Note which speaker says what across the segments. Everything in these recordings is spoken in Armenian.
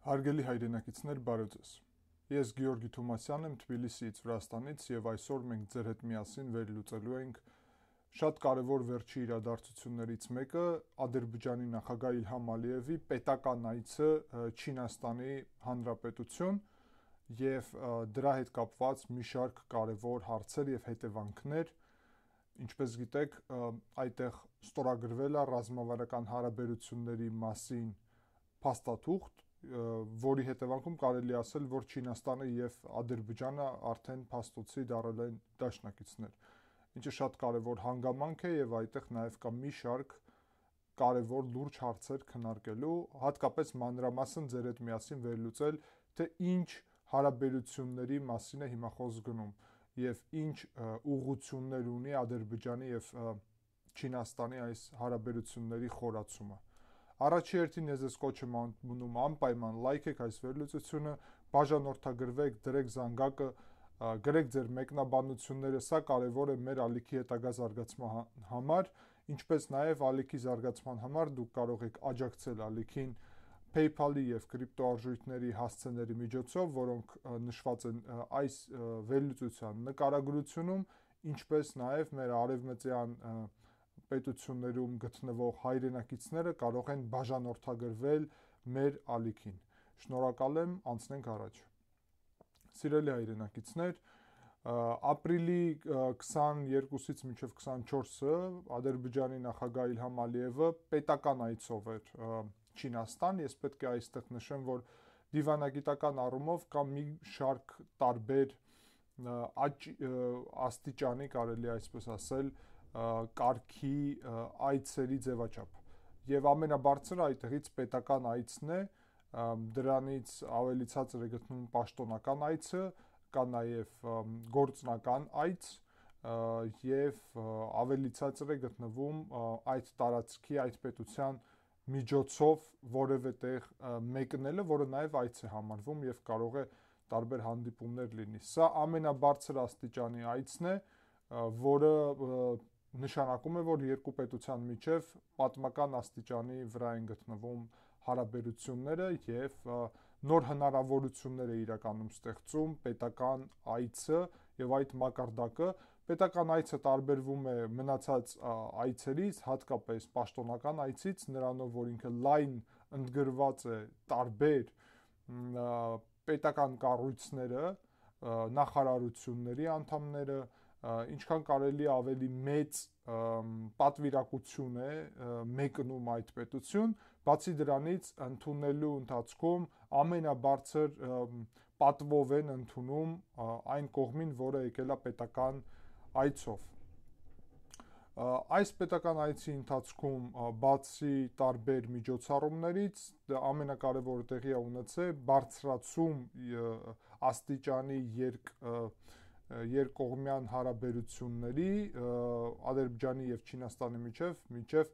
Speaker 1: Հարգելի հայրենակիցներ, բարև ձեզ։ Ես Գեորգի Թոմասյանն եմ Թբիլիսիից, Վրաստանից, եւ այսօր մենք ձեր հետ միասին վերլուծելու ենք շատ կարևոր վերջի իրադարձություններից մեկը՝ Ադրբեջանի նախագահ Իլհամ Ալիևի պետական այցը Չինաստանի Հանրապետություն եւ դրա հետ կապված մի շարք կարևոր հարցեր եւ հետևանքներ։ Ինչպես գիտեք, այդտեղ ստորագրվել է ռազմավարական հարաբերությունների մասին փաստաթուղթ, որի հետևանքում կարելի ասել, որ Չինաստանը եւ Ադրբեջանը արդեն փաստոցի դարել են դաշնակիցներ, ինչը շատ կարևոր հանգամանք է եւ այդտեղ նաեւ կա մի շարք կարևոր լուրջ հարցեր քննարկելու, հատկապես մանրամասն ձեր հետ միասին վերլուծել, թե ինչ հարաբերությունների մասին է հիմա խոսք գնում եւ ինչ ուղղություններ ունի Ադրբեջանի եւ Չինաստանի այս հարաբերությունների խորացումը։ Առաջի հերթին ես ձեզ կոչ եմ անում անպայման լայքեք այս վերլուծությունը, բաժանորդագրվեք, դրեք զանգակը, գրեք ձեր մեկնաբանությունները, սա կարևոր է մեր ալիքի հետագա զարգացման համար, ինչպես նաև ալիքի զարգացման համար դուք կարող եք աջակցել ալիքին PayPal-ի եւ կրիպտոարժույթների հասցեների միջոցով, որոնք նշված են այս վերլուծության նկարագրությունում, ինչպես նաև մեր արևմտյան պետություններում գտնվող հայրենակիցները կարող են բաժանորդագրվել մեր ալիքին։ Շնորհակալ եմ, անցնենք առաջ։ Սիրելի հայրենակիցներ, ապրիլի 22-ից մինչև 24-ը Ադրբեջանի նախագահ Իլհամ Ալիևը պետական այցով էր Չինաստան։ Ես պետք է այստեղ նշեմ, որ դիվանագիտական առումով կա մի շարք տարբեր աստիճանի, կարելի այսպես ասել, կարգի այցերի ձևաչափ։ Եվ ամենաբարձրը այդտեղից պետական այցն է, դրանից ավելի ցածր է գտնվում պաշտոնական այցը, կա նաև գործնական այց եւ ավելի ցածր է գտնվում այդ տարածքի, այդ պետության միջոցով որևէ տեղ մեկնելը, որը նաև այց է համարվում եւ կարող է տարբեր հանդիպումներ լինի։ Սա ամենաբարձր աստիճանի այցն է, որը նշանակում է, որ երկու պետության միջև պատմական աստիճանի վրա են գտնվում հարաբերությունները եւ նոր հնարավորություններ է իրականում ստեղծում պետական այցը եւ այդ մակարդակը։ Պետական այցը տարբերվում է մնացած այցերից, հատկապես պաշտոնական այցից, նրանով, որ ինքը լայն ընդգրված է տարբեր պետական կառույցները, նախարարությունների անդամները, ինչքան կարելի ավելի մեծ պատվիրակություն է մեկնում այդ պետություն, բացի դրանից ընդունելու ընթացքում ամենաբարձր պատվով են ընդունում այն կողմին, որը եկել է պետական այցով։ Այս պետական այցի ընթացքում բացի տարբեր միջոցառումներից ամենակարևորը տեղի է ունեցել բարձրացում աստիճանի երկկողմյան հարաբերությունների Ադրբեջանի եւ Չինաստանի միջև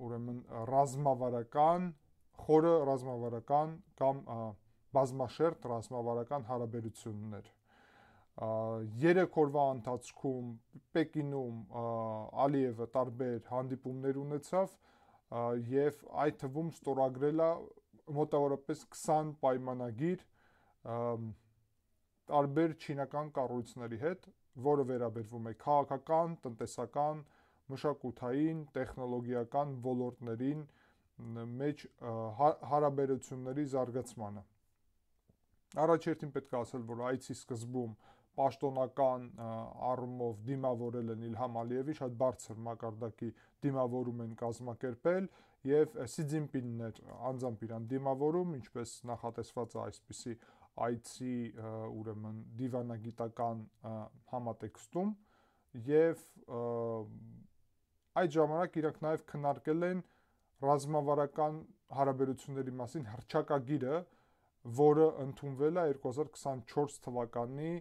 Speaker 1: ուրեմն ռազմավարական, խորը ռազմավարական կամ բազմաշերտ ռազմավարական հարաբերություններ։ 3 օրվա ընթացքում Պեկինում Ալիևը տարբեր հանդիպումներ ունեցավ եւ այդ թվում ստորագրել է մոտավորապես 20 պայմանագիր տարբեր չինական կառույցների հետ, որը վերաբերվում է քաղաքական, տնտեսական, մշակութային, տեխնոլոգիական ոլորտներին մեջ հարաբերությունների զարգացմանը։ Առաջերտին պետք է ասել, որ այցի սկզբում պաշտոնական առումով դիմավորել են Իլհամ Ալիևի, շատ բարձր մակարդակի դիմավորում են կազմակերպել եւ Սի Ցզինպինն էր անձամբ իրան դիմավորում, ինչպես նախատեսված է այսպիսի այցի ուրեմն դիվանագիտական համատեքստում եւ այդ ժամանակ իրանք նաեւ քննարկել են ռազմավարական հարաբերությունների մասին հռչակագիրը, որը ընդունվել է 2024 թվականի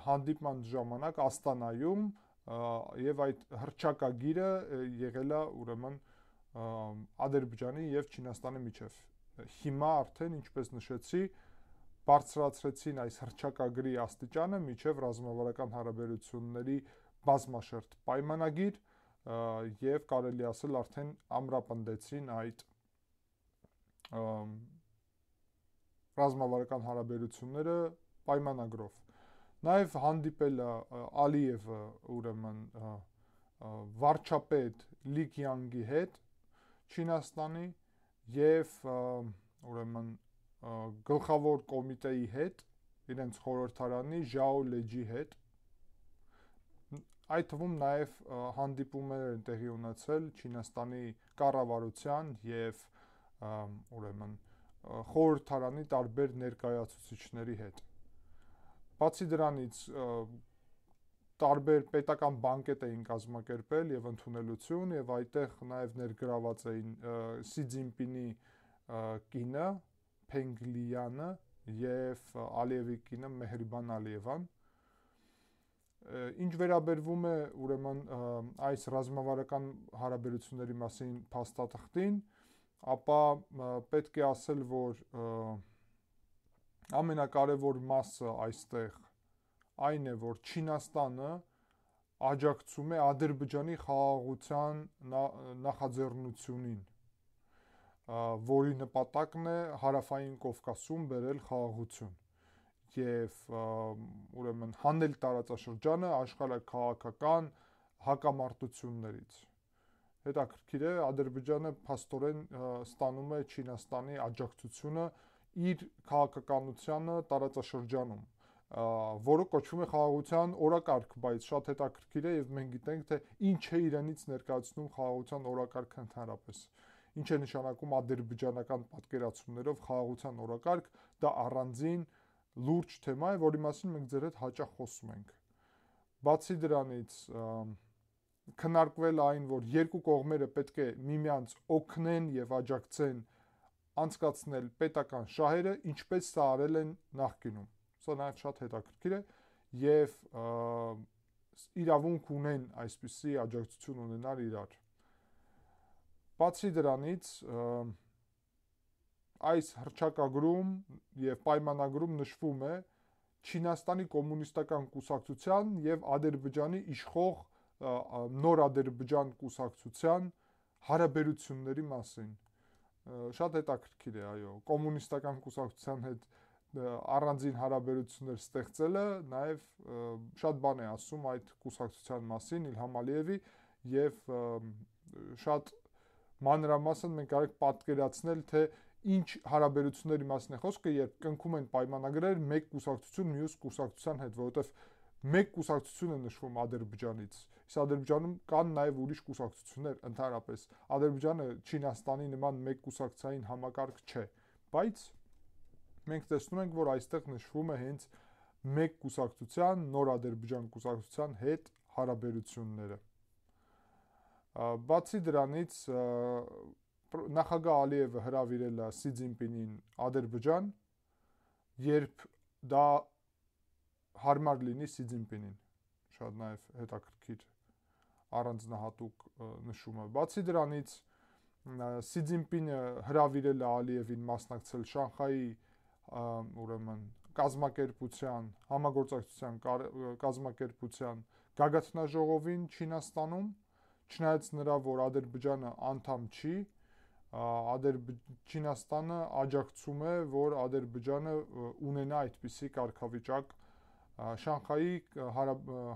Speaker 1: հանդիպման ժամանակ Աստանայում եւ այդ հռչակագիրը եղել է ուրեմն Ադրբեջանի եւ Չինաստանի միջև։ Հիմա արդեն, ինչպես նշեցի, բարձրացրեցին այս հռչակագրի աստիճանը միջև ռազմավարական հարաբերությունների բազմաշերտ պայմանագիր եւ կարելի ասել արդեն ամրապնդեցին այդ ռազմավարական հարաբերությունները պայմանագրով։ Նաև հանդիպել է Ալիևը ուրեմն վարչապետ Լի Կյանգի հետ Չինաստանի եւ ուրեմն գլխավոր կոմիտեի հետ, իրենց խորհրդարանի Ժաո Լեջի հետ։ Այդ թվում նաև հանդիպումներ են տեղի ունեցել Չինաստանի կառավարության եւ ուրեմն խորհրդարանի տարբեր ներկայացուցիչների հետ։ Բացի դրանից տարբեր պետական բանկետ էին կազմակերպել եւ ընդունելություն եւ այդտեղ նաեւ ներգրաված էին Սի Ցզինպինի կինը Փենգ Լիյանը եւ Ալիևի կինը Մեհրիբան Ալիևան։ Ինչ վերաբերվում է ուրեմն այս ռազմավարական հարաբերությունների մասին փաստաթղթին, ապա պետք է ասել, որ ամենակարևոր մասը այստեղ այն է, որ Չինաստանը աջակցում է Ադրբեջանի խաղաղության նախաձեռնությունին, որի նպատակն է Հարավային Կովկասում բերել խաղաղություն եւ ուրեմն հանել տարածաշրջանը աշխարհաքաղաքական հակամարտություններից։ Հետաքրքիր է, Ադրբեջանը փաստորեն ստանում է Չինաստանի աջակցությունը իր քաղաքականությանը տարածաշրջանում, որը կոչվում է խաղաղության օրակարգ, բայց շատ հետաքրքիր է եւ մենք գիտենք, թե ինչ է իրենից ներկայացնում խաղաղության օրակարգը ընդհանրապես։ Ինչ է նշանակում ադրբեջանական պատկերացումներով խաղաղության օրակարգ, դա առանձին լուրջ թեմա է, որի մասին մենք ձեր հետ հաճախ խոսում ենք։ Բացի դրանից քննարկվել այն, որ երկու կողմերը պետք է միմյանց օգնեն եւ աջակցեն անցկացնել պետական շահերը, ինչպես սա արել են նախկինում։ Սա նաև շատ հետաքրքիր է եւ իրավունք ունեն այսպիսի աջակցություն ունենալ իրար։ Բացի դրանից այս հռչակագրում եւ պայմանագրում նշվում է Չինաստանի կոմունիստական կուսակցության եւ Ադրբեջանի իշխող Նոր Ադրբեջան կուսակցության հարաբերությունների մասին։ Շատ հետաքրքիր է, այո, կոմունիստական կուսակցության հետ առանձին հարաբերություններ ստեղծելը նաև շատ բան է ասում այդ կուսակցության մասին Իլհամ Ալիևի եւ շատ մանրամասն մենք կարող ենք պատկերացնել, թե ինչ հարաբերությունների մասին է խոսքը, երբ կնքում են պայմանագրեր մեկ կուսակցություն մյուս կուսակցության հետ, որովհետեւ մեկ կուսակցություն է նշվում Ադրբեջանից։ Իսկ Ադրբեջանում կան նաև ուրիշ կուսակցություններ ընդհանրապես։ Ադրբեջանը Չինաստանի նման մեկ կուսակցային համակարգ չէ, բայց մենք տեսնում ենք, որ այստեղ նշվում է հենց մեկ կուսակցության, Նոր Ադրբեջան կուսակցության հետ հարաբերությունները։ Բացի դրանից նախագահ Ալիևը հրավիրել է Սի Ցզինպինին Ադրբեջան, երբ դա հարմար լինի Սի Ցզինպինին։ Շատ նաև հետաքրքիր առանձնահատուկ նշումը։ Բացի դրանից Սի Ցզինպինը հրավիրել է Ալիևին մասնակցել Շանխայի ուրեմն կազմակերպության, համագործակցության կազմակերպության գագաթնաժողովին Չինաստանում, չնայած նրա, որ Ադրբեջանը անդամ չի, Չինաստանը աջակցում է, որ Ադրբեջանը ունենա այդպիսի կարգավիճակ Շանխայի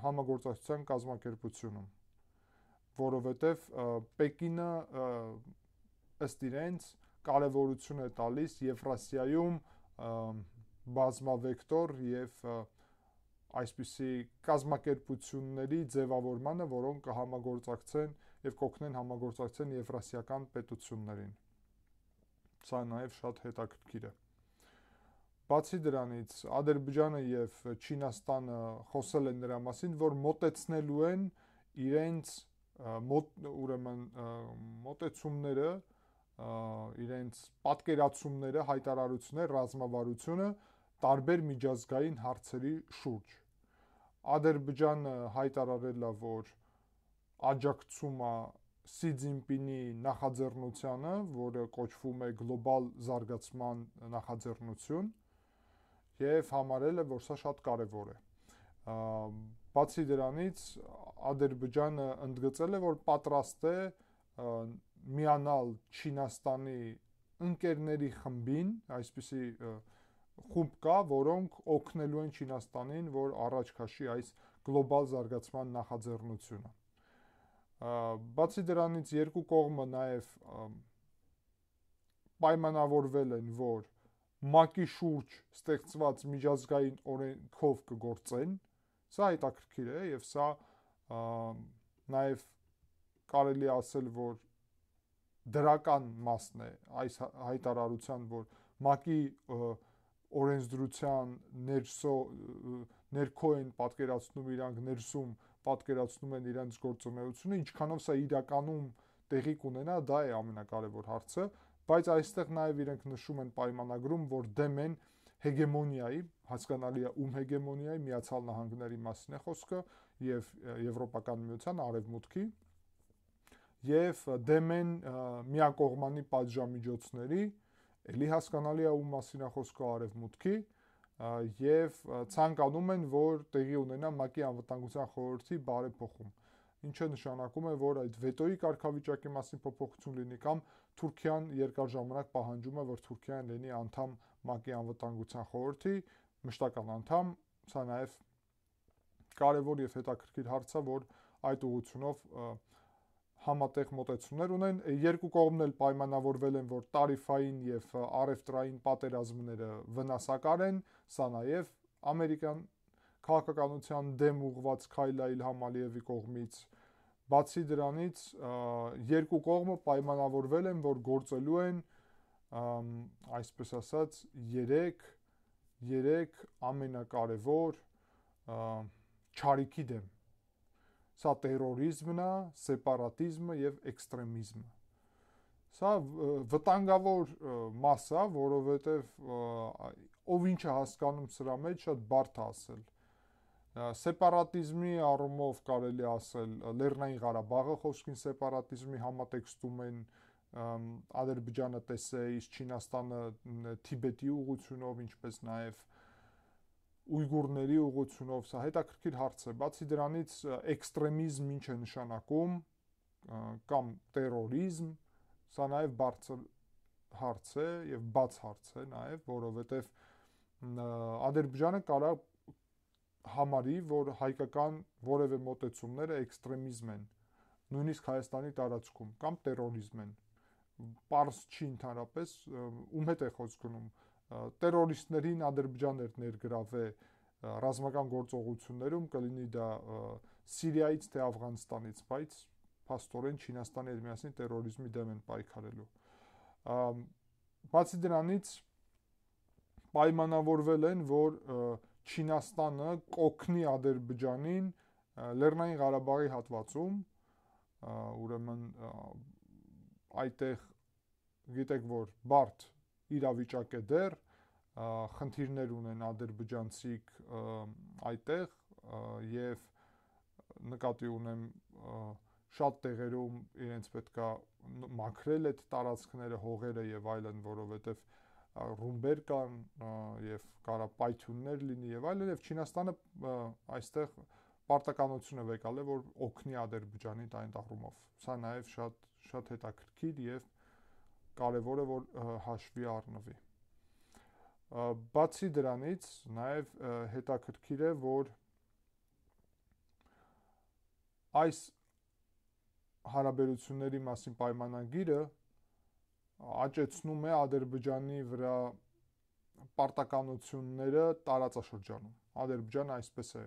Speaker 1: համագործակցության կազմակերպությունում, որովհետև Պեկինը ըստ իրենց կարևորություն է տալիս Եվրասիայում բազմավեկտոր եւ այսպիսի կազմակերպությունների ձևավորմանը, որոնք կհամագործակցեն եւ կօգնեն համագործակցեն եվրասիական պետություններին։ Սա նաև շատ հետաքրքիր է։ Բացի դրանից Ադրբեջանը եւ Չինաստանը խոսել են նրա մասին, որ մոտեցնելու են իրենց ուրեմն մոտեցումները, իրենց պատկերացումները, հայտարարությունները, ռազմավարությունը տարբեր միջազգային հարցերի շուրջ։ Ադրբեջանը հայտարարել է, որ աջակցում է Սի Ցզինպինի նախաձեռնությանը, որը կոչվում է գլոբալ զարգացման նախաձեռնություն, եւ համարել է, որ սա շատ կարեւոր է։ Բացի դրանից Ադրբեջանը ընդգծել է, որ պատրաստ է միանալ Չինաստանի ընկերների խմբին, այսպիսի խումբ կա, որոնք օգնելու են Չինաստանին, որ առաջ քաշի այս գլոբալ զարգացման նախաձեռնությունը։ Բացի դրանից երկու կողմը նաև պայմանավորվել են, որ ՄԱԿ-ի շուրջ ստեղծված միջազգային օրենքով կգործեն, սա հետաքրքիր է եւ սա նաև կարելի ասել, որ դրական մասն է այս հայտարարության, որ ՄԱԿ-ի օրենսդրության ներքո են պատկերացնում իրանք, ներսում պատկերացնում են իրենց գործունեությունը, ինչքանով սա իրականում տեղի կունենա, դա է ամենակարևոր հարցը, բայց այստեղ նաև իրենք նշում են պայմանագրում, որ դեմ են հեգեմոնիայի, հասկանալի է ում հեգեմոնիայի, Միացյալ Նահանգների մասին է խոսքը եւ Եվրոպական միության արևմուտքի եւ դեմ են միակողմանի պատժամիջոցների, ելի հասկանալի է ում մասին է խոսքը արևմուտքի եւ ցանկանում են, որ տեղի ունենա ՄԱԿ-ի անվտանգության խորհրդի բարեփոխում, ինչը նշանակում է, որ այդ վետոյի կարգավիճակի մասին փոփոխություն լինի կամ Թուրքիան երկար ժամանակ պահանջում է, որ Թուրքիան լինի անդամ ՄԱԿ-ի անվտանգության խորհրդի, մշտական անդամ, սա նաև կարևոր եւ հետաքրքիր հարց է, որ այդ ուղղությունով համատեղ մոտեցումներ ունեն, երկու կողմն էլ պայմանավորվել են, որ տարիֆային եւ առևտրային պատերազմները վնասակար են, սա նաև ամերիկյան քաղաքականության դեմ ուղղված քայլ է Իլհամ Ալիևի կողմից։ Բացի դրանից երկու կողմը պայմանավորվել են, որ գործելու են այսպես ասած 3 ամենակարևոր չարիքի դեմ։ Սա տերորիզմն է, սեպարատիզմը եւ էքստրեմիզմը։ Սա վտանգավոր մաս է, որովհետեւ ով ինչ է հասկանում սրա մեջ շատ բարդ է ասել։ Սեպարատիզմի առումով կարելի ասել Լեռնային Ղարաբաղը խոսքին սեպարատիզմի համատեքստում են, Ադրբեջանը տեսե, իսկ Չինաստանը Թիբետի ուղղությունով, ինչպես նաև ուйգուրների ուղղությունով, սա հետաքրքիր հարց է։ Բացի դրանից էքստրեմիզմ ինչ է նշանակում կամ տերորիզմ, սա նաև բարձր հարց է եւ բաց հարց է նաև, որովհետեւ Ադրբեջանը կարող համարի, որ հայկական որևէ մոտեցումները էքստրեմիզմ են, նույնիսկ Հայաստանի տարածքում, կամ տերորիզմ են։ Պարզ չի ընդհանրապես ում հետ է խոսք գնում։ Տերորիստներին Ադրբեջանն էր ներգրավե ռազմական գործողություններում, կլինի դա Սիրիայից թե Աֆղանստանից, բայց փաստորեն Չինաստանի հետ միասին տերորիզմի դեմ են պայքարելու։ Բացի դրանից պայմանավորվել են, որ Չինաստանը կօգնի Ադրբեջանին Լեռնային Ղարաբաղի հատվածում, ուրեմն այդտեղ գիտեք, որ բարդ իրավիճակ է դեռ, խնդիրներ ունեն ադրբեջանցիք այդտեղ եւ նկատի ունեմ շատ տեղերում իրենց պետքա մաքրել այդ տարածքները, հողերը եւ այլն, որովհետեւ ռումբեր կան եւ կարա պայթյուններ լինի եւ այլն, եւ Չինաստանը այստեղ պարտականություն է վեկալ է, որ օգնի Ադրբեջանին այդ առումով։ Սա նաեւ շատ հետաքրքիր եւ կարեւոր է, որ հաշվի առնվի։ Բացի դրանից նաեւ հետաքրքիր է, որ այս հարաբերությունների մասին պայմանագիրը աճեցնում է Ադրբեջանի վրա պարտականությունները տարածաշրջանում։ Ադրբեջանը այսպես է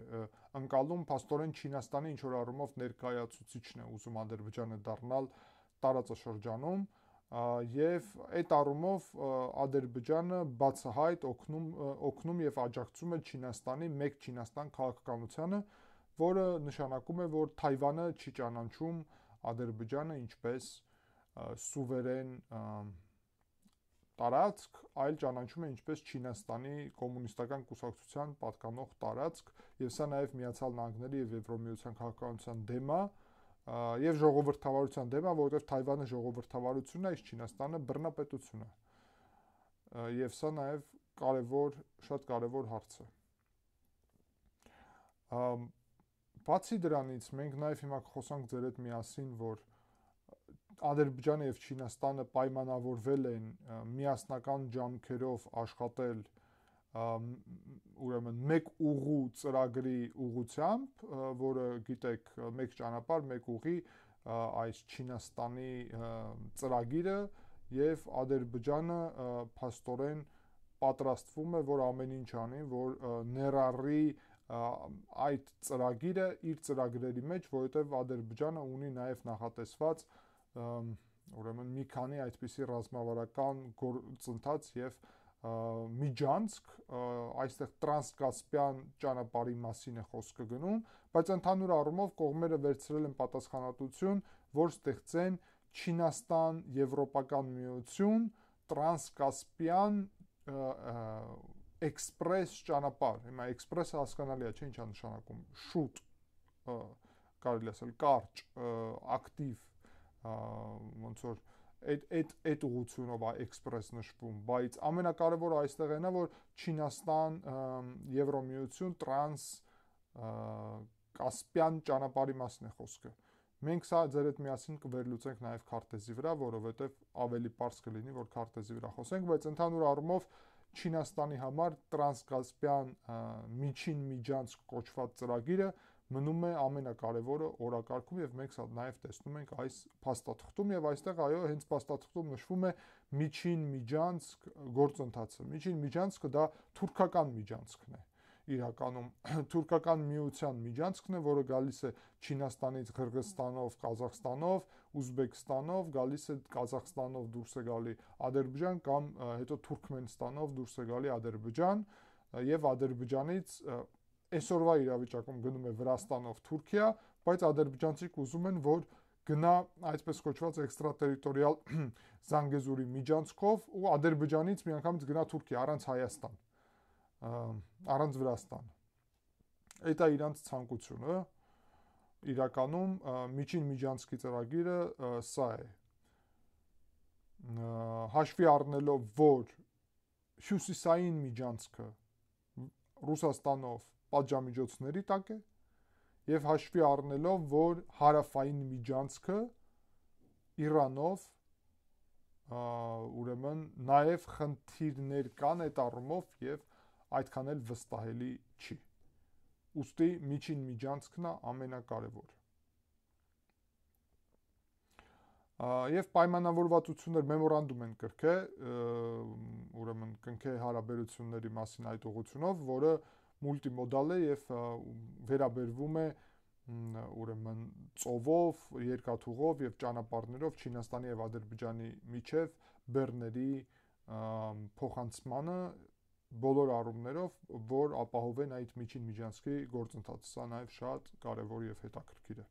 Speaker 1: ընկալում, փաստորեն Չինաստանի ինչ որ առումով ներկայացուցիչն է ուզում Ադրբեջանը դառնալ տարածաշրջանում եւ այդ առումով Ադրբեջանը բացահայտ օգնում եւ աջակցում է Չինաստանի մեկ Չինաստան քաղաքականությանը, որը նշանակում է, որ Թայվանը չի ճանաչում Ադրբեջանը ինչպես սուվերեն տարածք, այլ ճանաչում է ինչպես Չինաստանի կոմունիստական կուսակցության պատկանող տարածք, եւ սա նաեւ Միացյալ Նահանգների եւ Եվրոմիության քաղաքականության դեմ է եւ ժողովրդավարության դեմ է, որովհետեւ Թայվանը ժողովրդավարություն է, իսկ Չինաստանը բռնապետություն է։ Եվ սա նաեւ շատ կարեւոր հարց է։ Բացի դրանից մենք նաեւ հիմա խոսանք ձեր հետ միասին, որ Ադրբեջանը եւ Չինաստանը պայմանավորվել են միասնական ջանքերով աշխատել ուրեմն մեկ ուղու ծրագրի ուղղությամբ, որը գիտեք, մեկ ճանապարհ, մեկ ուղի, այս Չինաստանի ծրագիրը եւ Ադրբեջանը փաստորեն պատրաստվում է, որ ամեն ինչ անի, որ ներառի այդ ծրագիրը իր ծրագրերի մեջ, որովհետեւ Ադրբեջանը ունի նաեւ նախատեսված ուրեմն մի քանի այդպիսի ռազմավարական գործընթաց եւ միջանցք, այստեղ տրանսկասպյան ճանապարհի մասին է խոսքը գնում, բայց ընդհանուր առումով կողմերը վերցրել են պատասխանատվություն, որ ստեղծեն Չինաստան, Եվրոպական միություն, տրանսկասպյան էքսպրես ճանապարհ։ Հիմա էքսպրեսը հասկանալի է, չէ՞, ինչ է նշանակում։ Շուտ, կարելի ասել, կարճ, ակտիվ, ոնց որ այդ ուղղությունով է էքսպրես նշվում, բայց ամենակարևորը այստեղ այն է, որ Չինաստան, Եվրոմիություն, տրանսկասպյան ճանապարհի մասն է խոսքը։ Մենք սա ձեր հետ միասին կվերլուծենք նաև քարտեզի վրա, որովհետև ավելի պարզ կլինի, որ քարտեզի վրա խոսենք, բայց ընդհանուր առումով Չինաստանի համար տրանսկասպյան միջին միջանցք կոչված ծրագիրը մնում է ամենակարևորը օրակարգում եւ մենք սա նաեւ տեսնում ենք այս փաստաթղթում եւ այստեղ այո հենց փաստաթղթում նշվում է միջին միջանցք գործընթացը։ Միջին միջանցքը դա թուրքական միջանցքն է։ Իրականում թուրքական միության միջանցքն է, որը գալիս է Չինաստանից, Ղրղստանով, Ղազախստանով, Ուզբեկստանով, գալիս է Ղազախստանով դուրս է գալի Ադրբեջան կամ հետո Թուրքմենստանով դուրս է գալի Ադրբեջան եւ Ադրբեջանից այսօրվա իրավիճակում գնում է Վրաստանով Թուրքիա, բայց ադրբեջանցիք ուզում են, որ գնա այսպես կոչված էքստրատերիտորիալ Զանգեզուրի միջանցքով ու Ադրբեջանից միանգամից գնա Թուրքիա, առանց Հայաստան, առանց Վրաստան։ Այդ է իրանց ցանկությունը։ Իրականում միջին միջանցքի ծրագիրը սա է։ Հաշվի առնելով, որ հյուսիսային միջանցքը Ռուսաստանով պատժամիջոցների տակ է եւ հաշվի առնելով, որ հարավային միջանցքը Իրանով ուրեմն նաեւ խնդիրներ կան այդ առումով եւ այդքան էլ վստահելի չի։ Ուստի միջին միջանցքն է ամենակարևորը։ Եվ պայմանավորվածություններ մեմորանդում են կրկել, ուրեմն կնքե հարաբերությունների մասին այդ ուղղությունով, որը մուլտիմոդալ է եւ վերաբերվում է ուրեմն ծովով, երկաթուղով եւ ճանապարհներով Չինաստանի եւ Ադրբեջանի միջև բեռների փոխանցմանը բոլոր առումներով, որ ապահովեն այդ միջին միջանցքի գործընթացը։ Սա նաեւ շատ կարեւոր եւ հետաքրքիր է։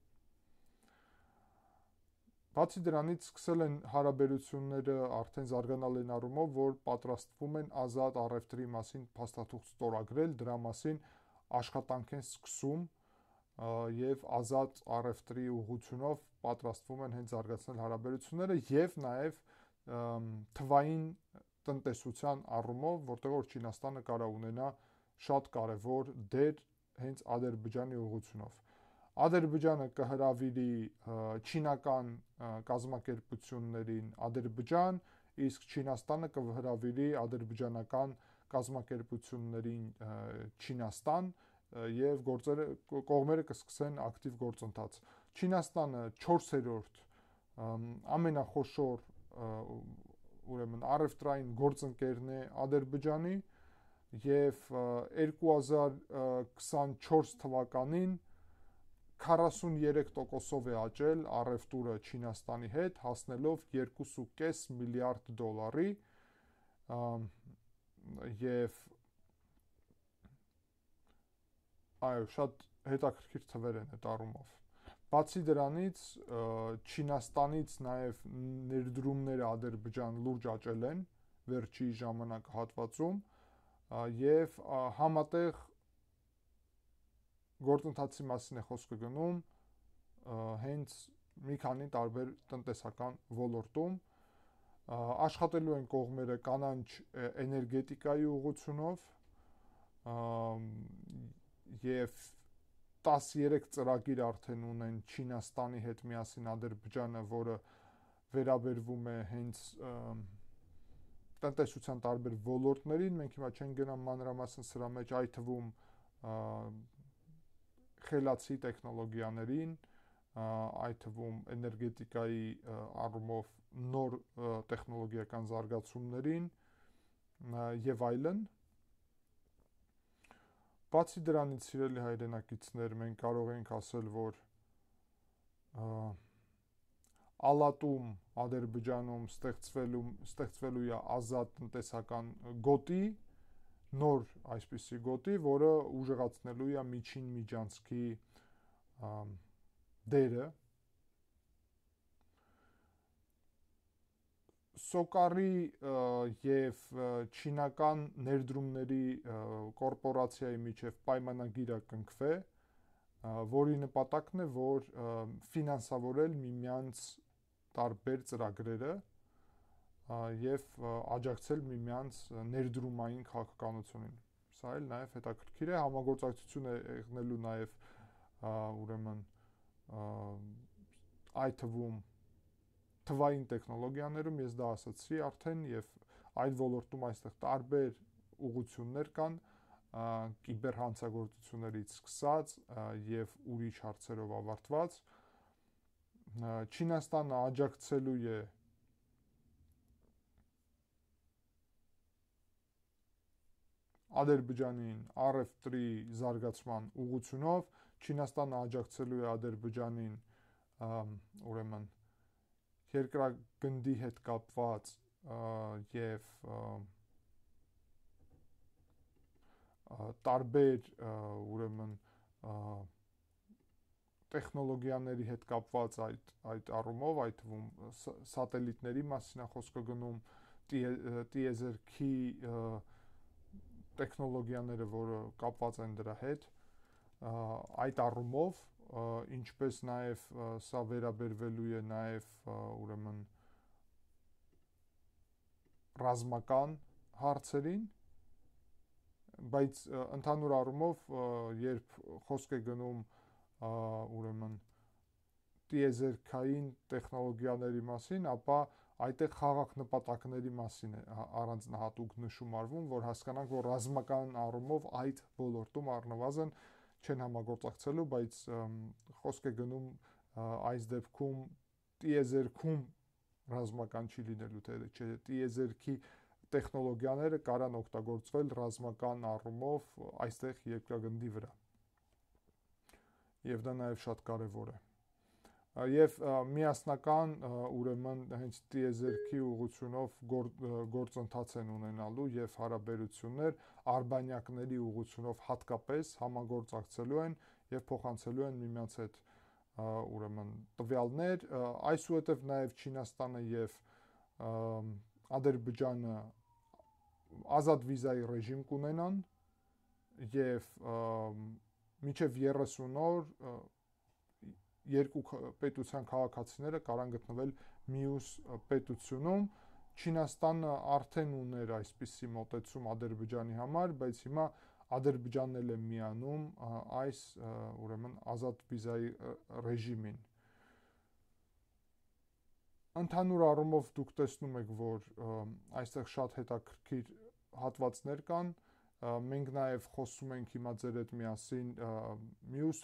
Speaker 1: Բացի դրանից սկսել են հարաբերությունները արդեն զարգանալ են առումով, որ պատրաստվում են ազատ առևտրի մասին փաստաթուղթ ստորագրել, դրա մասին աշխատանք են սկսում եւ ազատ առևտրի ուղղությունով պատրաստվում են հենց զարգացնել հարաբերությունները եւ նաեւ թվային տնտեսության առումով, որտեղ որ Չինաստանը կարող ունենա շատ կարեւոր դեր հենց Ադրբեջանի ուղղությունով։ Ադրբեջանը կհրավիրի չինական կազմակերպություններին Ադրբեջան, իսկ Չինաստանը կհրավիրի ադրբեջանական կազմակերպություններին Չինաստան եւ կողմերը կսկսեն ակտիվ գործընթաց։ Չինաստանը 4-րդ ամենախոշոր ուրեմն առևտրային գործընկերն է Ադրբեջանի եւ 2024 թվականին 43%-ով է աճել առևտուրը Չինաստանի հետ, հասնելով 2.5 միլիարդ դոլարի եւ այո, շատ հետաքրքիր թվեր են այդ առումով։ Բացի դրանից Չինաստանից նաեւ ներդրումները Ադրբեջան լուրջ աճել են վերջի ժամանակահատվածում եւ համատեղ գործընթացի մասին է խոսքը գնում հենց մի քանի տարբեր տնտեսական ոլորտում աշխատելու են կողմերը կանանչ էներգետիկայի ուղղությունով եւ 13 ծրագիր արդեն ունեն Չինաստանի հետ միասին Ադրբեջանը, որը վերաբերվում է հենց տնտեսության տարբեր ոլորտներին, մենք հիմա չենք գնա մանրամասն սրա մեջ, այդ թվում խելացի տեխնոլոգիաներին, այդ թվում էներգետիկայի առումով նոր տեխնոլոգիական զարգացումներին եւ այլն։ Բացի դրանից, սիրելի հայրենակիցներ, մենք կարող ենք ասել, որ Ալատում, Ադրբեջանում ստեղծվելու է ազատ տնտեսական գոտի, նոր այսպիսի գոտի, որը ուժեղացնելու է միջին միջանցքի դերը։ Սոկարի եւ չինական ներդրումների կորպորացիայի միջև պայմանագիր է կնքվել, որի նպատակն է, որ ֆինանսավորել միմյանց տարբեր ծրագրերը եւ աջակցել միմյանց ներդրումային քաղաքականությունին։ Սա էլ նաեւ հետաքրքիր է, համագործակցություն է եղնելու նաեւ ուրեմն այդ թվում թվային տեխնոլոգիաներում, ես դա ասացի արդեն, եւ այդ ոլորտում այստեղ տարբեր ուղղություններ կան, կիբերհանցագործություններից սկսած եւ ուրիշ հարցերով ավարտված։ Չինաստանը աջակցելու է Ադրբեջանին առևտրի զարգացման ուղղությունով, Չինաստանը աջակցելու է Ադրբեջանին ուրեմն երկրագնդի հետ կապված եւ տարբեր ուրեմն տեխնոլոգիաների հետ կապված այդ առումով, այդ թվում սատելիտների մասին է խոսքը գնում, տիեզերքի տեխնոլոգիաները, որը կապված են դրա հետ, այդ առումով, ինչպես նաեւ սա վերաբերվելու է նաեւ ուրեմն ռազմական հարցերին, բայց ընդհանուր առումով, երբ խոսք է գնում ուրեմն տիեզերքային տեխնոլոգիաների մասին, ապա այդտեղ խաղաղ նպատակների մասին է առանձնահատուկ նշում արվում, որ հասկանանք, որ ռազմական առումով այդ ոլորտում առնվազն չեն համագործակցելու, բայց խոսք է գնում այս դեպքում տիեզերքում ռազմական չի լինելու, թե տիեզերքի տեխնոլոգիաները կարան օգտագործվել ռազմական առումով այստեղ երկրագնդի վրա։ Եվ դա նաև շատ կարևոր է։ Եվ միասնական ուրեմն հենց տիեզերքի ուղղությունով գործընթաց են ունենալու եւ հարաբերություններ արբանյակների ուղղությունով հատկապես համագործակցելու են եւ փոխանցելու են միմյանց հետ ուրեմն տվյալներ, այսուհետև նաև Չինաստանը եւ Ադրբեջանը ազատ վիզայի ռեժիմ կունենան եւ մինչև 30 օր երկու պետության քաղաքացիները կարան գտնվել մյուս պետությունում։ Չինաստանը արդեն ուներ այսպիսի մոտեցում Ադրբեջանի համար, բայց հիմա Ադրբեջանն էլ է միանում այս ուրեմն ազատ վիզայի ռեժիմին։ Ընդհանուր առումով դուք տեսնում եք, որ այստեղ շատ հետաքրքիր հատվածներ կան, մենք նաև խոսում ենք հիմա ձեր հետ միասին մյուս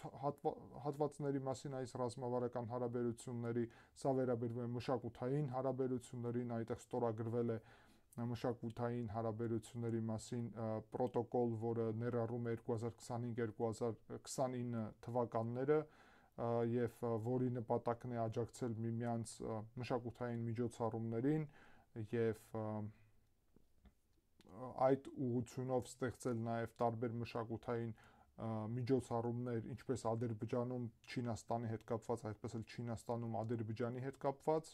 Speaker 1: հատվածների մասին այս ռազմավարական հարաբերությունների, սա վերաբերվում է մշակութային հարաբերություններին, այդտեղ ստորագրվել է մշակութային հարաբերությունների մասին պրոտոկոլ, որը ներառում է 2025-2029 թվականները եւ որի նպատակն է աջակցել միմյանց մշակութային միջոցառումներին եւ այդ ուղղությունով ստեղծել նաև տարբեր մշակութային միջոցառումներ, ինչպես Ադրբեջանում Չինաստանի հետ կապված, այդպես էլ Չինաստանում Ադրբեջանի հետ կապված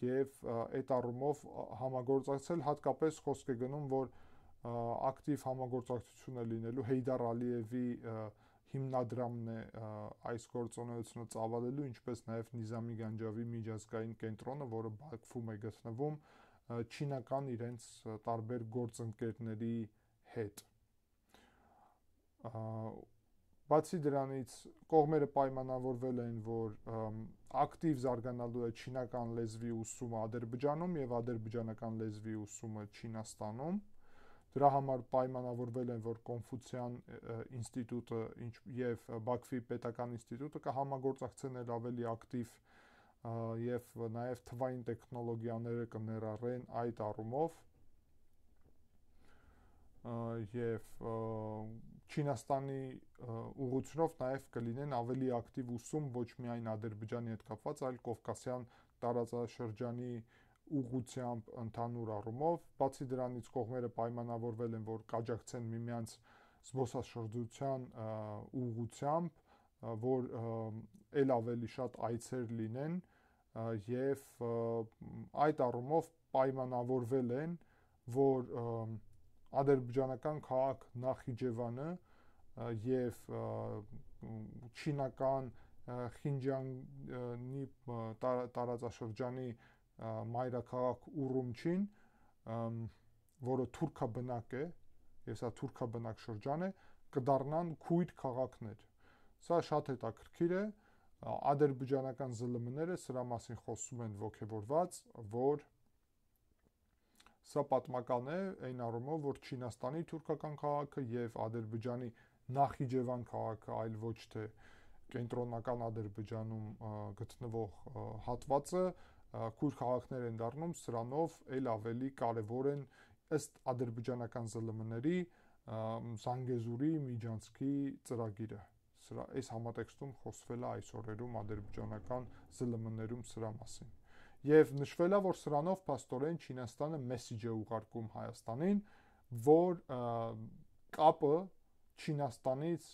Speaker 1: եւ այդ առումով համագործակցել, հատկապես խոսք է գնում, որ ակտիվ համագործակցություն է լինելու Հեյդար Ալիևի հիմնադրամն է այս գործունեությունը ծավալելու, ինչպես նաև Նիզամի Գանջավի միջազգային կենտրոնը, որը Բաքվում է գտնվում չինական իրենց տարբեր գործընկերների հետ։ Բացի դրանից կողմերը պայմանավորվել են, որ ակտիվ զարգանալու է չինական լեզվի ուսումը Ադրբեջանում եւ ադրբեջանական լեզվի ուսումը Չինաստանում։ Դրա համար պայմանավորվել են, որ Կոնֆուցիան ինստիտուտը եւ Բաքվի պետական ինստիտուտը կհամագործակցեն ավելի ակտիվ եւ նաեւ թվային տեխնոլոգիաները կներառեն այդ առումով եւ Չինաստանի ուղղությունով նաեւ կլինեն ավելի ակտիվ ուսում ոչ միայն Ադրբեջանի հետ կապված, այլ Կովկասյան տարածաշրջանի ուղղությամբ ընդհանուր առումով, բացի դրանից կողմերը պայմանավորվել են, որ կաջակցեն միմյանց զբոսաշրջության ուղղությամբ, որ ել ավելի շատ այցեր լինեն եւ այդ առումով պայմանավորվել են, որ ադրբեջանական քաղաք Նախիջևանը եւ չինական Խինջյանի տարածաշրջանի մայրաքաղաք Ուրումչին, որը թուրքաբնակ է, եւ սա թուրքաբնակ շրջան է, կդառնան քույր քաղաքներ։ Սա շատ հետաքրքիր է, ադրբեջանական ԶԼՄ-ները սրա մասին խոսում են ողջավորված, որ սա պատմական է այն առումով, որ Չինաստանի թուրքական քաղաքը եւ Ադրբեջանի Նախիջևան քաղաքը, այլ ոչ թե կենտրոնական Ադրբեջանում գտնվող հատվածը քույր քաղաքներ են դառնում, սրանով ել ավելի կարևոր են ըստ ադրբեջանական ԶԼՄ-ների Զանգեզուրի միջանցքի ծրագիրը։ Սրա այս համատեքստում խոսվել է այս օրերում ադրբեջանական ԶԼՄ-ներում սրա մասին։ Եվ նշվել է, որ սրանով փաստորեն Չինաստանը մեսիջ է ուղարկում Հայաստանին, որ կապը Չինաստանից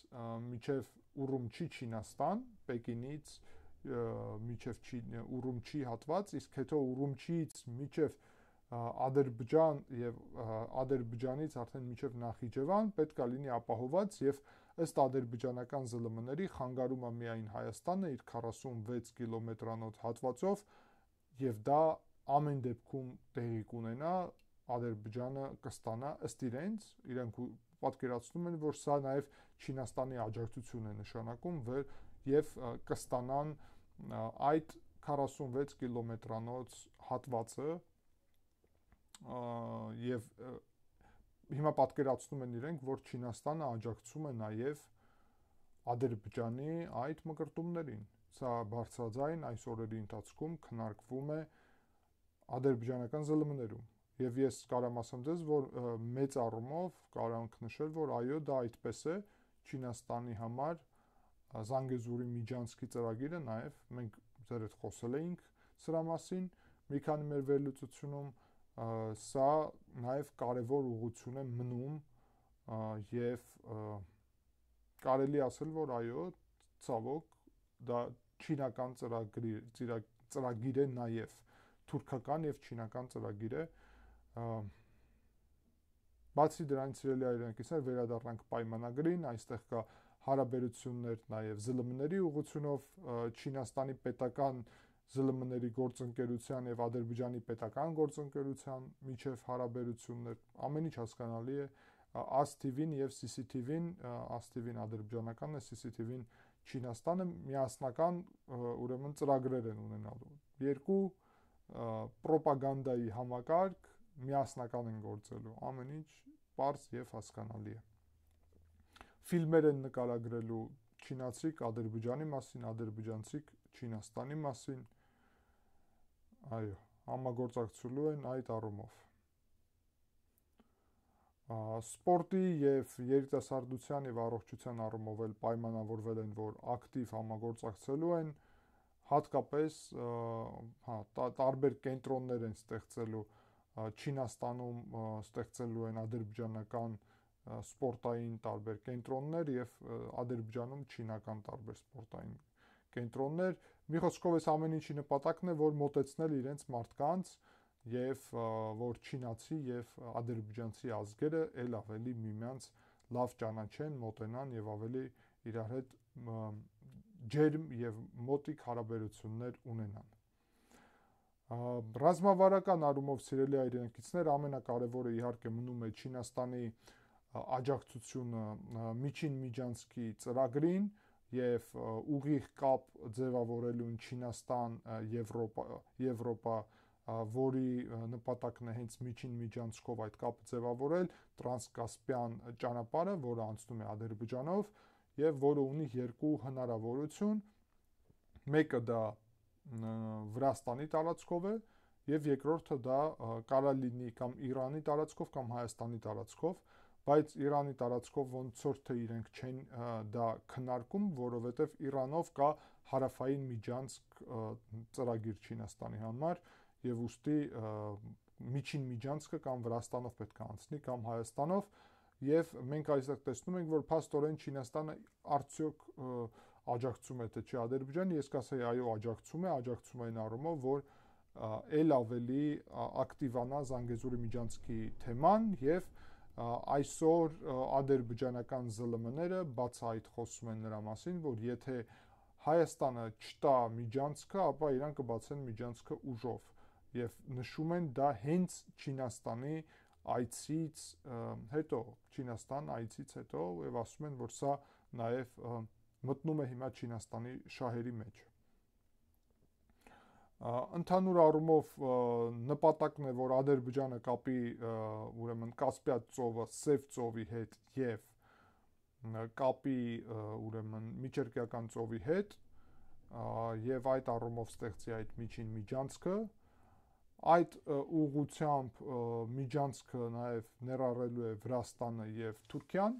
Speaker 1: միջև Ուրումչի Չինաստան, Պեկինից միջև Ուրումչի հատված, իսկ հետո Ուրումչիից միջև Ադրբեջան եւ Ադրբեջանից արդեն միջև Նախիջևան պետք է լինի ապահովված եւ ըստ ադրբեջանական ԶԼՄ-ների խանգարում է միայն Հայաստանը իր 46 կիլոմետրանոց հատվածով եւ դա ամեն դեպքում տեղի կունենա, Ադրբեջանը կստանա ըստ իրենք պատկերացնում են, որ սա նաեւ Չինաստանի աջակցություն է նշանակում եւ կստանան այդ 46 կիլոմետրանոց հատվածը եւ հիմա պատկերացնում են իրենք, որ Չինաստանը աջակցում է նաեւ Ադրբեջանի այդ մկրտումներին։ Սա բարձրաձայն այս օրերի ընթացքում քննարկվում է ադրբեջանական ԶԼՄ-ներում։ Եվ ես կարամ ասեմ ձեզ, որ մեծ առումով կարանք նշել, որ այո, դա այդպես է Չինաստանի համար Զանգեզուրի միջանցքի ծրագիրը նաեւ մենք ձեր հետ խոսել էինք սրա մասին մի քանի մեր վերլուծությունում սա նաեւ կարևոր ուղղություն է մնում եւ կարելի ասել, որ այո, ցավոք դա չինական ծրագիր է նաեւ թուրքական եւ չինական ծրագիր է բացի դրանից սիրելի հայրենակիցներ վերադառնանք պայմանագրին այստեղ կա հարաբերություններ նաեւ ԶԼՄ-ների ուղղությունով Չինաստանի պետական ԶԼՄ-ների գործընկերության եւ Ադրբեջանի պետական գործընկերության միջև հարաբերություններ ամեն ինչ հասկանալի է ASTV-ն եւ CCTV-ն ASTV-ն ադրբեջանականն է CCTV-ն Չինաստանը միասնական ուրեմն ծրագրեր են ունենալու երկու պրոպագանդայի համակարգ միասնական են գործելու ամեն ինչ պարզ եւ հասկանալի է ֆիլմեր են նկարագրելու չինացիք ադրբեջանի մասին ադրբեջանցիք Չինաստանի մասին այո համագործակցելու են այդ առումով սպորտի եւ երիտասարդության եւ առողջության առումով էլ պայմանավորվել են որ ակտիվ համագործակցելու են հատկապես տարբեր կենտրոններ են ստեղծելու Չինաստանում ստեղծելու են ադրբեջանական սպորտային տարբեր կենտրոններ եւ Ադրբեջանում չինական տարբեր սպորտային կենտրոններ մի խոսքով այս ամեն ինչի նպատակն է որ մոտեցնել իրենց մարդկանց եւ որ չինացի եւ ադրբեջանցի ազգերը ել ավելի միմյանց լավ ճանաչեն, մոտենան եւ ավելի իրար հետ ջերմ եւ մոտիկ հարաբերություններ ունենան։ Ռազմավարական առումով սիրելի հայրենակիցներ ամենակարևորը իհարկե մնում է Չինաստանի աջակցությունը միջին միջանցքի ծրագրին եւ ուղիղ կապ ձևավորելուն Չինաստան, Եվրոպա, որի նպատակն է հենց միջին միջանցքով այդ կապը ձևավորել, տրանսկասպյան ճանապարհը, որը անցնում է Ադրբեջանով եւ որը ունի երկու հնարավորություն, մեկը դա Վրաստանի տարածքով է եւ երկրորդը դա կարա լինի կամ Իրանի տարածքով կամ Հայաստանի տարածքով, բայց Իրանի տարածքով ոնց որ թե իրենք չեն դա քննարկում, որովհետեւ Իրանով կա հարավային միջանցք ծրագիր Չինաստանի համար եւ ուստի միջին միջանցքը կամ Վրաստանով պետք է անցնի կամ Հայաստանով եւ մենք այստեղ տեսնում ենք, որ փաստորեն Չինաստանը արդյոք աջակցում է թե չի Ադրբեջանը, ես կասեի այո, աջակցում է այն առումով, որ ել ավելի ակտիվանա Զանգեզուրի միջանցքի թեման եւ այսօր ադրբեջանական ԶԼՄ-ները բացահայտ խոսում են նրա մասին, որ եթե Հայաստանը չտա միջանցքը, ապա իրան կբացեն միջանցքը ուժով եւ նշում են դա հենց Չինաստանի այցից հետո եւ ասում են, որ սա նաեւ մտնում է հիմա Չինաստանի շահերի մեջ։ Ընդհանուր առումով նպատակն է, որ Ադրբեջանը կապի ուրեմն Կասպիան ծովը Սև ծովի հետ եւ կապի ուրեմն Միջերկրական ծովի հետ եւ այդ առումով ստեղծի այդ միջին միջանցքը, այդ ուղղությամբ միջանցքը նաեւ ներառելու է Վրաստանը եւ Թուրքիան։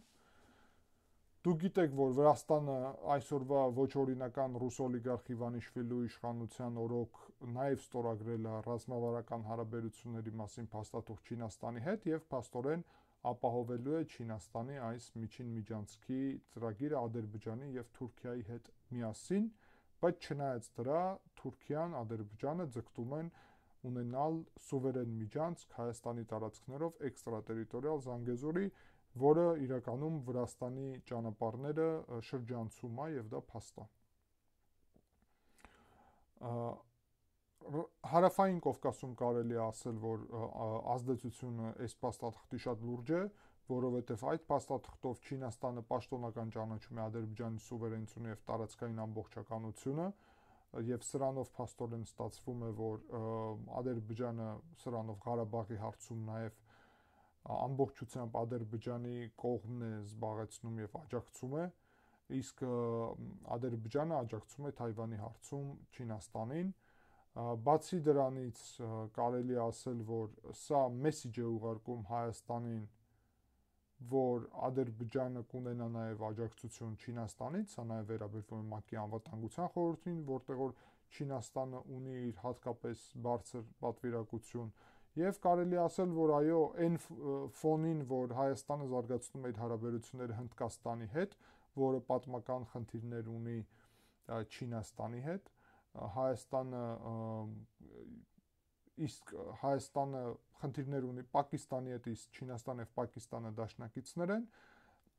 Speaker 1: Դուք գիտեք, որ Վրաստանը այսօրվա ոչ օրինական ռուս օլիգարխ Իվանիշվիլու իշխանության օրոք նաև ստորագրել է ռազմավարական հարաբերությունների մասին փաստաթուղթ Չինաստանի հետ եւ փաստորեն ապահովելու է Չինաստանի այս միջին միջանցքի ծրագիրը Ադրբեջանի եւ Թուրքիայի հետ միասին, բայց չնայած դրա Թուրքիան, Ադրբեջանը ձգտում են ունենալ սուվերեն միջանցք Հայաստանի տարածքներով էքստրատերիտորիալ Զանգեզուրի, որը իրականում Վրաստանի ճանապարհները շրջանցում է եւ դա փաստ է։ Հարավային Կովկասում կարելի է ասել, որ ազդեցությունը այս փաստաթղթի շատ լուրջ է, որովհետեւ այդ փաստաթղթով Չինաստանը պաշտոնական ճանաչում է Ադրբեջանի սուվերենությունը եւ տարածքային ամբողջականությունը եւ սրանով փաստորեն ստացվում է, որ Ադրբեջանը սրանով Ղարաբաղի հարցում նաեւ ամբողջությամբ Ադրբեջանի կողմն է զբաղեցնում եւ աջակցում է, իսկ Ադրբեջանը աջակցում է Թայվանի հարցում Չինաստանին։ Բացի դրանից կարելի է ասել, որ սա մեսիջ է ուղարկում Հայաստանին, որ Ադրբեջանը կունենա նաեւ աջակցություն Չինաստանից, սա նաեւ վերաբերվում է ՄԱԿ-ի անվտանգության խորհրդին, որտեղ որ Չինաստանը ունի իր հատկապես բարձր պատվիրակություն եւ կարելի ասել, որ այո, այն ֆոնին, որ Հայաստանը զարգացնում է իր հարաբերությունները Հնդկաստանի հետ, որը պատմական խնդիրներ ունի Չինաստանի հետ, Հայաստանը խնդիրներ ունի Պակիստանի հետ, իսկ Չինաստանը եւ Պակիստանը դաշնակիցներ են,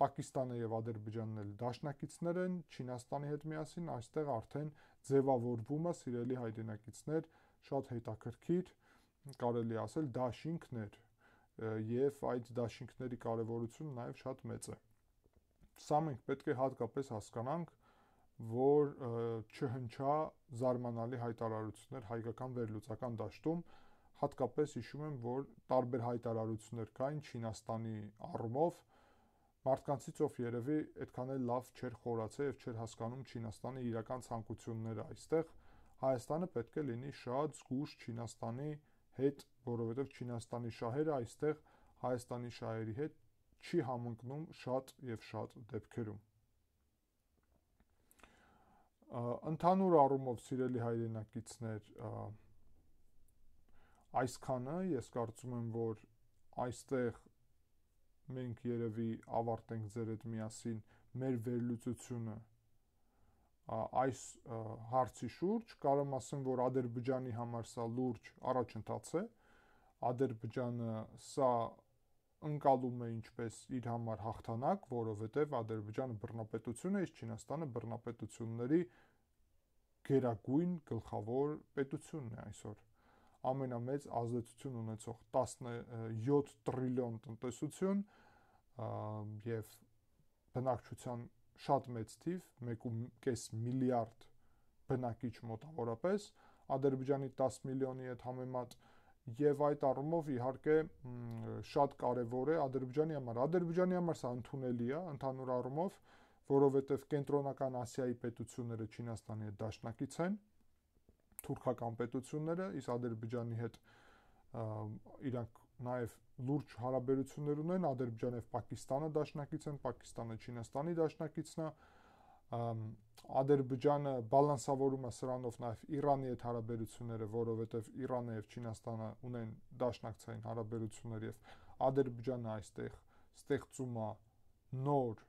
Speaker 1: Պակիստանը եւ Ադրբեջանն էլ դաշնակիցներ են Չինաստանի հետ միասին, այստեղ արդեն ձևավորվում է, սիրելի հայրենակիցներ, շատ հետաքրքիր, կարելի ասել դաշինքներ եւ այդ դաշինքների կարեւորությունը նաեւ շատ մեծ է։ Սա մենք պետք է հատկապես հասկանանք, որ չհնչա զարմանալի հայտարարություններ հայկական վերլուծական դաշտում, հատկապես հիշում եմ, որ տարբեր հայտարարություններ կային Չինաստանի առումով, մարդկանցից ով երևի այդքան էլ լավ չէր խորացել եւ չէր հասկանում Չինաստանի իրական ցանկությունները այստեղ, Հայաստանը պետք է լինի շատ զգույշ Չինաստանի հետ, որովհետև Չինաստանի շահերը այստեղ Հայաստանի շահերի հետ չի համընկնում շատ եւ շատ դեպքերում։ Ընդհանուր առումով, սիրելի հայրենակիցներ, այսքանը, ես կարծում եմ, որ այստեղ մենք երևի ավարտենք ձեր հետ միասին մեր վերլուծությունը այս հարցի շուրջ, կարող եմ ասեմ, որ Ադրբեջանի համար սա լուրջ առաջընթաց է, Ադրբեջանը սա ընկալում է ինչպես իր համար հաղթանակ, որովհետև Ադրբեջանը բռնապետություն է, իսկ Չինաստանը բռնապետությունների գերագույն գլխավոր պետությունն է այսօր։ Ամենամեծ ազդեցություն ունեցող 17 տրիլիոն տնտեսություն, եւ բնակչության շատ մեծ թիվ, 1.5 միլիարդ բնակիչ մոտավորապես, Ադրբեջանի 10 միլիոնի հետ համեմատ, եւ այդ առումով իհարկե շատ կարեւոր է Ադրբեջանի համար։ Ադրբեջանի համար սա ընդունելի է, ընդհանուր առումով, որովհետեւ կենտրոնական Ասիայի պետությունները Չինաստանի հետ դաշնակից են, թուրքական պետությունները, իսկ Ադրբեջանի հետ իրանք նաև լուրջ հարաբերություններ ունեն, Ադրբեջանը եւ Պակիստանը դաշնակից են, Պակիստանը Չինաստանի դաշնակիցն է, Ադրբեջանը բալանսավորում է սրանով նաև Իրանի հետ հարաբերությունները, որովհետեւ Իրանը եւ Չինաստանը ունեն դաշնակցային հարաբերություններ եւ Ադրբեջանը այստեղ ստեղծում է նոր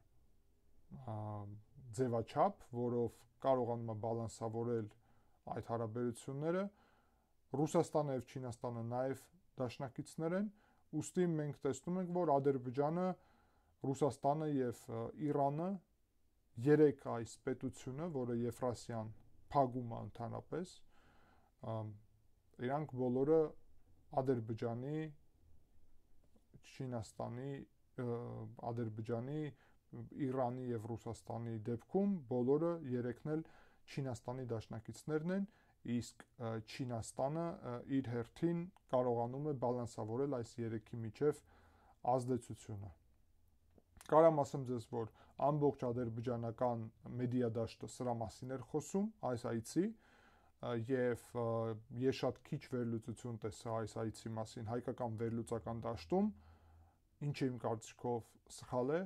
Speaker 1: ձևաչափ, որով կարողանում է բալանսավորել այդ հարաբերությունները, Ռուսաստանը եւ Չինաստանը նաև դաշնակիցներ են, ուստի մենք տեսնում ենք, որ Ադրբեջանը, Ռուսաստանը եւ Իրանը երեք այս պետությունը, որը Եվրասիան փակում է ընդհանրապես, իրանք բոլորը Ադրբեջանի, Չինաստանի, Ադրբեջանի, Իրանի եւ Ռուսաստանի դեպքում բոլորը երեքն էլ Չինաստանի դաշնակիցներն են, իսկ Չինաստանը իր հերթին կարողանում է բալանսավորել այս երեքի միջև ազդեցությունը։ Կարամ ասեմ ձեզ, որ ամբողջ ադրբեջանական մեդիա դաշտը սրա մասին էր խոսում, այս այցի, եւ ես շատ քիչ վերլուծություն տեսա այս այցի մասին հայկական վերլուծական դաշտում, ինչը իմ կարծիքով սխալ է,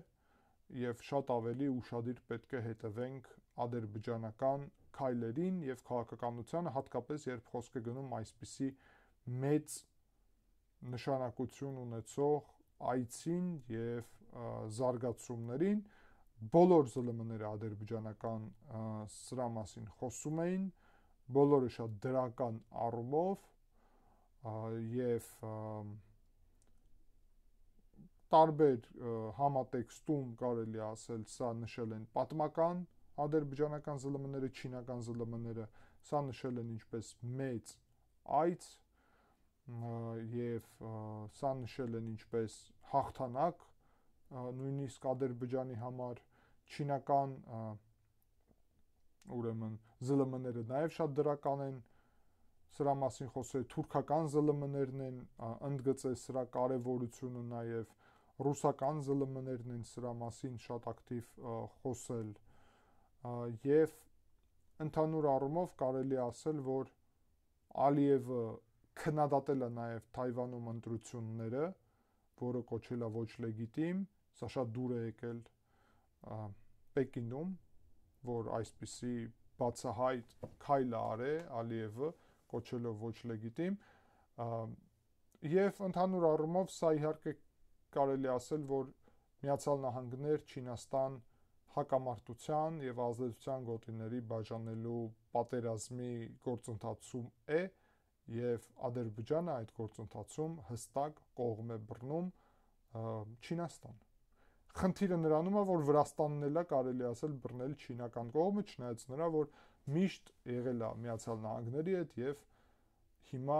Speaker 1: եւ շատ ավելի ուշադիր պետք է հետևենք ադրբեջանական քայլերին եւ քաղաքականությանը, հատկապես երբ խոսք է գնում այսպիսի մեծ նշանակություն ունեցող այցին եւ զարգացումներին, բոլոր ԶԼՄ-ները ադրբեջանական սրա մասին խոսում էին, բոլորը շատ դրական առումով եւ տարբեր համատեքստում կարելի ասել սա նշել են պատմական ադրբեջանական ԶԼՄ-ները, չինական ԶԼՄ-ները, սա նշել են ինչպես մեծ այց եւ սա նշել են ինչպես հաղթանակ նույնիսկ Ադրբեջանի համար, չինական ուրեմն ԶԼՄ-ները նաեւ շատ դրական են, սրա մասին խոսել, թուրքական ԶԼՄ-ներն են, ընդգծել սրա կարեւորությունը նաեւ, ռուսական ԶԼՄ-ներն են սրա մասին շատ ակտիվ խոսել եւ ընդհանուր առումով կարելի ասել, որ Ալիևը քննադատել է նաեւ Թայվանում ընտրությունները, որը կոչել է ոչ լեգիտիմ, սա շատ դուր է եկել Պեկինում, որ այսպիսի բացահայտ քայլ է արել Ալիևը, կոչելով ոչ լեգիտիմ, եւ ընդհանուր առումով սա իհարկե կարելի ասել, որ Միացյալ Նահանգներ, Չինաստան հակամարտության եւ ազդեցության գոտիների բաժանելու պատերազմի գործընթացում է եւ Ադրբեջանը այդ գործընթացում հստակ կողմ է բռնում Չինաստան։ Խնդիրը նրանում է, որ Վրաստանն էլ է կարելի ասել բռնել չինական կողմը, չնայած նրա, որ միշտ եղել է Միացյալ Նահանգների հետ եւ հիմա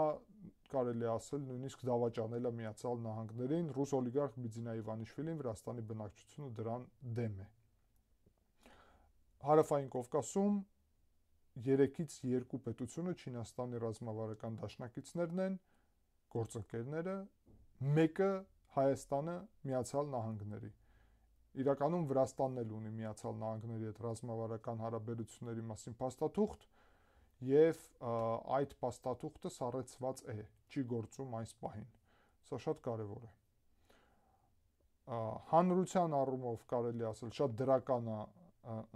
Speaker 1: կարելի ասել նույնիսկ դավաճանել է Միացյալ Նահանգներին, ռուս օլիգարխ Բիձինա Իվանիշվիլին Վրաստանի բնակչությունը դրան դեմ է։ Հարավային Կովկասում 3-ից 2 պետությունը Չինաստանի ռազմավարական դաշնակիցներն են, գործընկերները, մեկը Հայաստանը, Միացյալ Նահանգների։ Իրականում Վրաստանն էլ ունի Միացյալ Նահանգների հետ ռազմավարական հարաբերությունների մասին փաստաթուղթ եւ այդ փաստաթուղթը սառեցված է, չի գործում այս պահին։ Սա շատ կարեւոր է։ Հանրության առումով կարելի ասել շատ դրական է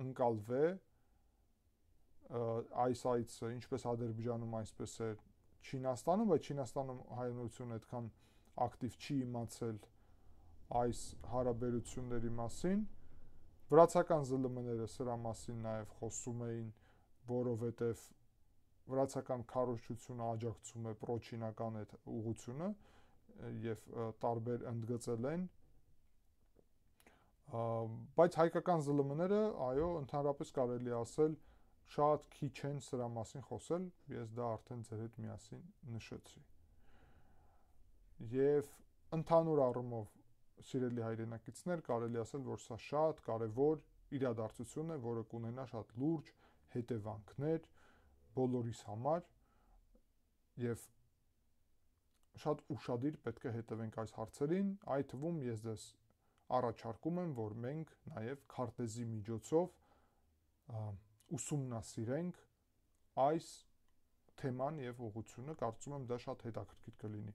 Speaker 1: ընկալվել այս այցը, ինչպես Ադրբեջանում, այսպես է Չինաստանում, բայց Չինաստանում հայնությունը այդքան ակտիվ չի իմացել այս հարաբերությունների մասին։ Վրացական ԶԼՄ-ները սրա մասին նաև խոսում էին, որովհետև վրացական քարոզչությունը աջակցում է պրոչինական այդ ուղղությունը եւ տարբեր ընդգծել են, բայց հայկական ԶԼՄ-ները, այո, ընդհանրապես կարելի ասել շատ քիչ են սրա մասին խոսել, ես դա արդեն ձեր հետ միասին նշեցի։ Եվ ընդհանուր առումով սիրելի հայրենակիցներ, կարելի ասել, որ սա շատ կարևոր իրադարձություն է, որը կունենա շատ լուրջ հետևանքներ բոլորիս համար եւ շատ ուշադիր պետք է հետևենք այս հարցերին, այդ թվում ես ձեզ առաջարկում եմ, որ մենք նաև քարտեզի միջոցով ուսումնասիրենք այս թեման եւ ուղղությունը, կարծում եմ դա շատ հետաքրքիր կլինի։